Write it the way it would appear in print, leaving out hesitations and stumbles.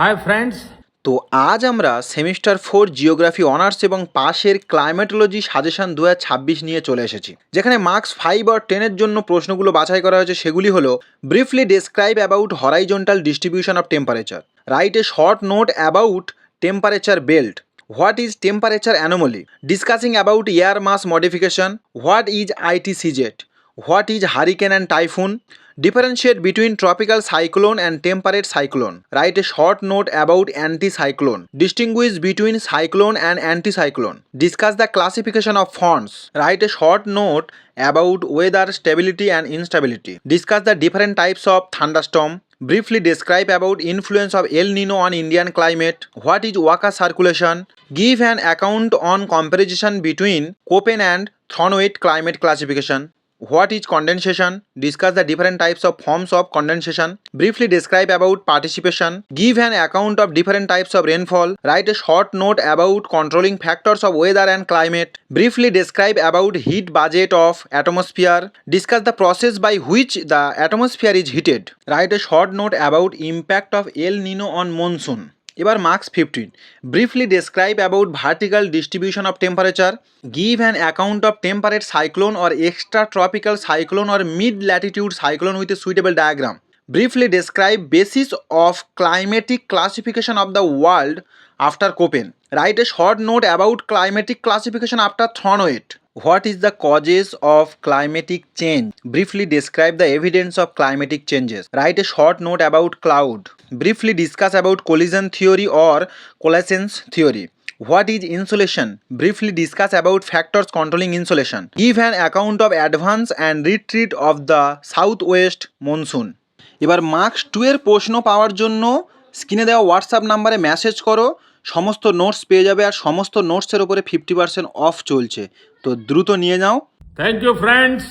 Hi friends. তো আজ আমরা সেমিস্টার 4 জিওগ্রাফি অনার্স এবং পাশের ক্লাইমেটোলজি সাজেশন 2026 নিয়ে চলে এসেছি, যেখানে মার্কস 5 আর 10 এর জন্য প্রশ্নগুলো বাছাই করা হয়েছে। সেগুলি হলো: briefly describe about horizontal distribution of temperature, write a short note about temperature belt, what is temperature anomaly, discussing about air mass modification, what is ITCZ, what is hurricane and typhoon, differentiate between tropical cyclone and temperate cyclone, write a short note about anticyclone, distinguish between cyclone and anticyclone, discuss the classification of fonts, write a short note about weather stability and instability, discuss the different types of thunderstorm, briefly describe about influence of El Nino on Indian climate, what is Waka circulation, give an account on comparison between Köppen and Thornweight climate classification, what is condensation, discuss the different types of forms of condensation, briefly describe about participation, give an account of different types of rainfall, write a short note about controlling factors of weather and climate, briefly describe about heat budget of atmosphere, discuss the process by which the atmosphere is heated, write a short note about impact of El Nino on monsoon. এবার marks 15, briefly describe about vertical distribution of temperature, give an account of temperate cyclone or extra tropical cyclone or mid latitude cyclone with a suitable diagram, briefly describe basis of climatic classification of the world after Koppen, write a short note about climatic classification after Thornthwaite, what is the causes of climatic change, briefly describe the evidence of climatic changes, write a short note about cloud, briefly discuss about collision theory or coalescence theory, what is insolation, briefly discuss about factors controlling insolation, give an account of advance and retreat of the southwest monsoon. এবার marks 2 এর প্রশ্ন পাওয়ার জন্য স্ক্রিনে দেওয়া WhatsApp নাম্বারে message করো, সমস্ত notes পেয়ে যাবে। আর সমস্ত নোটসের উপরে 50% অফ চলছে, তো দ্রুত নিয়ে যাও। Thank you friends.